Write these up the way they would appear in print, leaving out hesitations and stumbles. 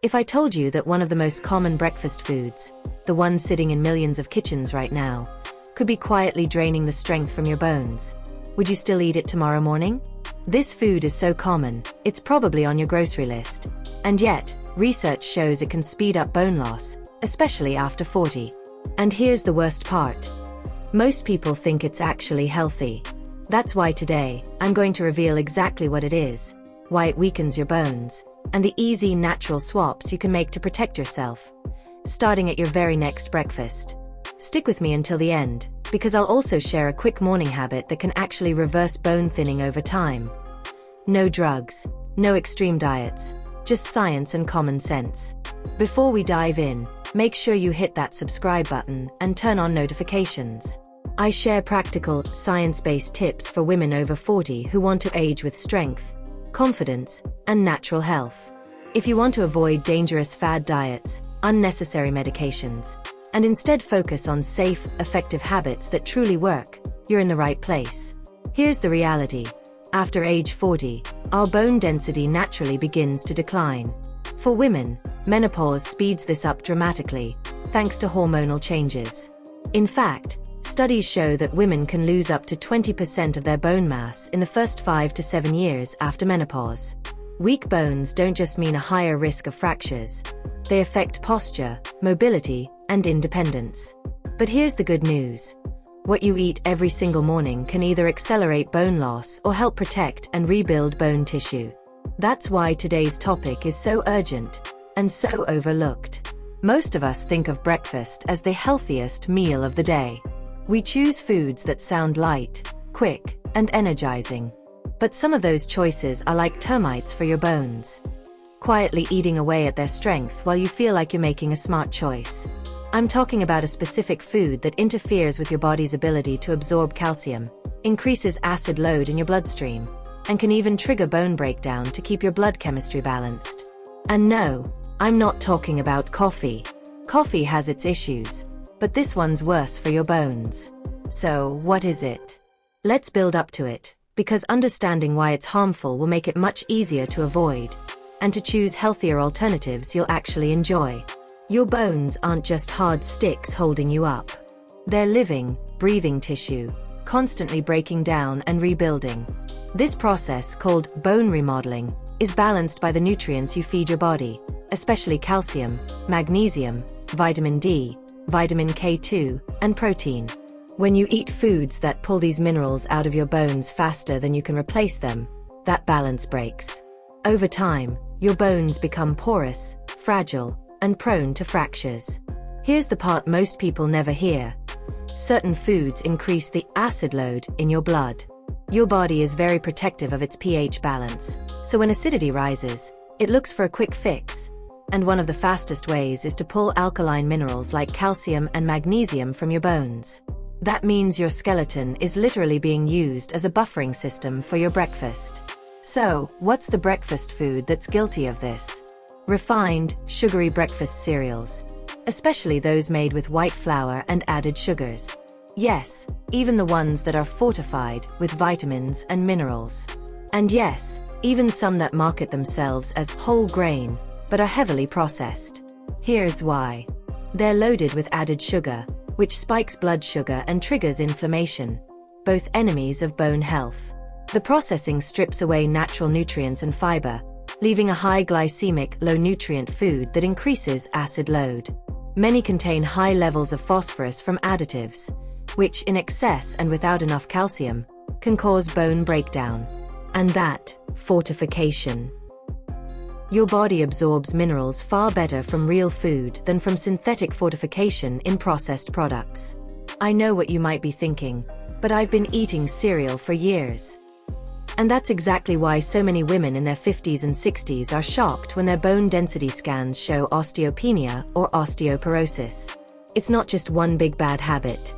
If I told you that one of the most common breakfast foods, the one sitting in millions of kitchens right now, could be quietly draining the strength from your bones, would you still eat it tomorrow morning? This food is so common, it's probably on your grocery list. And yet, research shows it can speed up bone loss, especially after 40. And here's the worst part. Most people think it's actually healthy. That's why today, I'm going to reveal exactly what it is, why it weakens your bones, and the easy natural swaps you can make to protect yourself, starting at your very next breakfast. Stick with me until the end, because I'll also share a quick morning habit that can actually reverse bone thinning over time. No drugs, no extreme diets, just science and common sense. Before we dive in, make sure you hit that subscribe button and turn on notifications. I share practical, science-based tips for women over 40 who want to age with strength, confidence, and natural health. If you want to avoid dangerous fad diets, unnecessary medications, and instead focus on safe, effective habits that truly work, you're in the right place. Here's the reality. After age 40, our bone density naturally begins to decline. For women, menopause speeds this up dramatically, thanks to hormonal changes. In fact, studies show that women can lose up to 20% of their bone mass in the first 5 to 7 years after menopause. Weak bones don't just mean a higher risk of fractures. They affect posture, mobility, and independence. But here's the good news. What you eat every single morning can either accelerate bone loss or help protect and rebuild bone tissue. That's why today's topic is so urgent and so overlooked. Most of us think of breakfast as the healthiest meal of the day. We choose foods that sound light, quick, and energizing. But some of those choices are like termites for your bones, quietly eating away at their strength while you feel like you're making a smart choice. I'm talking about a specific food that interferes with your body's ability to absorb calcium, increases acid load in your bloodstream, and can even trigger bone breakdown to keep your blood chemistry balanced. And no, I'm not talking about coffee. Coffee has its issues, but this one's worse for your bones. So, what is it? Let's build up to it, because understanding why it's harmful will make it much easier to avoid, and to choose healthier alternatives you'll actually enjoy. Your bones aren't just hard sticks holding you up. They're living, breathing tissue, constantly breaking down and rebuilding. This process, called bone remodeling, is balanced by the nutrients you feed your body, especially calcium, magnesium, vitamin D, vitamin K2, and protein. When you eat foods that pull these minerals out of your bones faster than you can replace them, that balance breaks. Over time, your bones become porous, fragile, and prone to fractures. Here's the part most people never hear. Certain foods increase the acid load in your blood. Your body is very protective of its pH balance, so when acidity rises, it looks for a quick fix. And one of the fastest ways is to pull alkaline minerals like calcium and magnesium from your bones. That means your skeleton is literally being used as a buffering system for your breakfast. So, what's the breakfast food that's guilty of this? Refined, sugary breakfast cereals, especially those made with white flour and added sugars. Yes, even the ones that are fortified with vitamins and minerals. And yes, even some that market themselves as whole grain, but are heavily processed. Here's why. They're loaded with added sugar, which spikes blood sugar and triggers inflammation, both enemies of bone health. The processing strips away natural nutrients and fiber, leaving a high glycemic, low-nutrient food that increases acid load. Many contain high levels of phosphorus from additives, which in excess and without enough calcium, can cause bone breakdown. And that, fortification. Your body absorbs minerals far better from real food than from synthetic fortification in processed products. I know what you might be thinking, but I've been eating cereal for years. And that's exactly why so many women in their 50s and 60s are shocked when their bone density scans show osteopenia or osteoporosis. It's not just one big bad habit.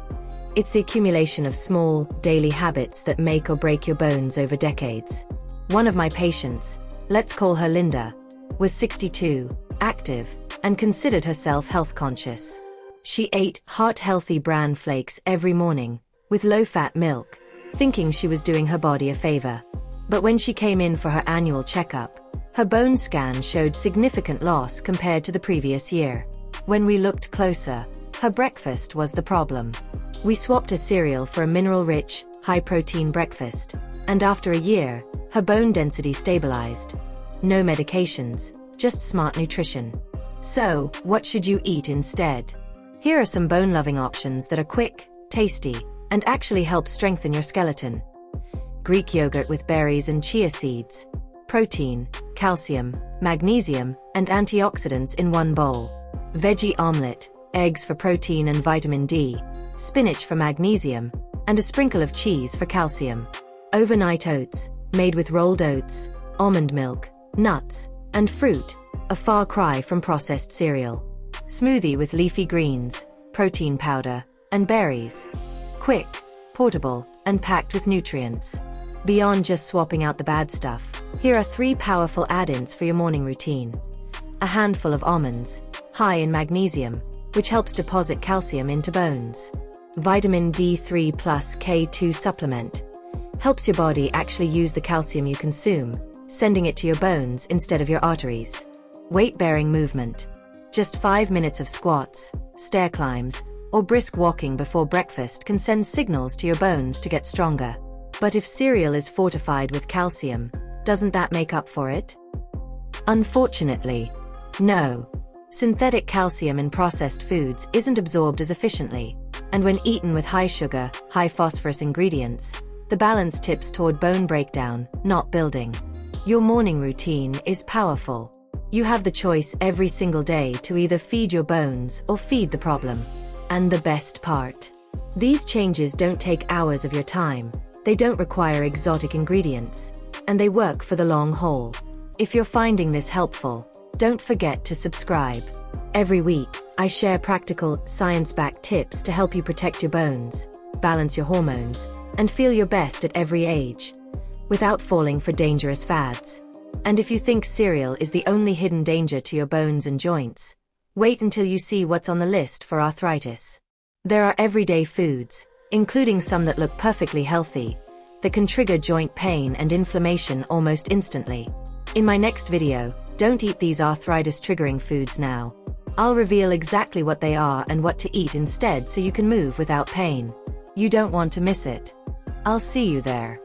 It's the accumulation of small, daily habits that make or break your bones over decades. One of my patients, let's call her Linda, was 62, active, and considered herself health conscious. She ate heart-healthy bran flakes every morning, with low-fat milk, thinking she was doing her body a favor. But when she came in for her annual checkup, Her bone scan showed significant loss compared to the previous year. When we looked closer, her breakfast was the problem. We swapped a cereal for a mineral-rich, high-protein breakfast, and after a year, her bone density stabilized. No medications, just smart nutrition. So, what should you eat instead? Here are some bone-loving options that are quick, tasty, and actually help strengthen your skeleton. Greek yogurt with berries and chia seeds. Protein, calcium, magnesium, and antioxidants in one bowl. Veggie omelette, eggs for protein and vitamin D, spinach for magnesium, and a sprinkle of cheese for calcium. Overnight oats, made with rolled oats, almond milk, nuts, and fruit, a far cry from processed cereal. Smoothie with leafy greens, protein powder, and berries. Quick, portable, and packed with nutrients. Beyond just swapping out the bad stuff, here are 3 powerful add-ins for your morning routine. A handful of almonds, high in magnesium, which helps deposit calcium into bones. Vitamin D3 plus K2 supplement. Helps your body actually use the calcium you consume, sending it to your bones instead of your arteries. Weight-bearing movement. Just 5 minutes of squats, stair climbs, or brisk walking before breakfast can send signals to your bones to get stronger. But if cereal is fortified with calcium, doesn't that make up for it? Unfortunately, no. Synthetic calcium in processed foods isn't absorbed as efficiently, and when eaten with high sugar, high phosphorus ingredients, the balance tips toward bone breakdown, not building. Your morning routine is powerful. You have the choice every single day to either feed your bones or feed the problem. And the best part? These changes don't take hours of your time, they don't require exotic ingredients, and they work for the long haul. If you're finding this helpful, don't forget to subscribe. Every week, I share practical, science-backed tips to help you protect your bones, balance your hormones, and feel your best at every age, without falling for dangerous fads. And if you think cereal is the only hidden danger to your bones and joints, wait until you see what's on the list for arthritis. There are everyday foods, including some that look perfectly healthy, that can trigger joint pain and inflammation almost instantly. In my next video, don't eat these arthritis-triggering foods now. I'll reveal exactly what they are and what to eat instead so you can move without pain. You don't want to miss it. I'll see you there.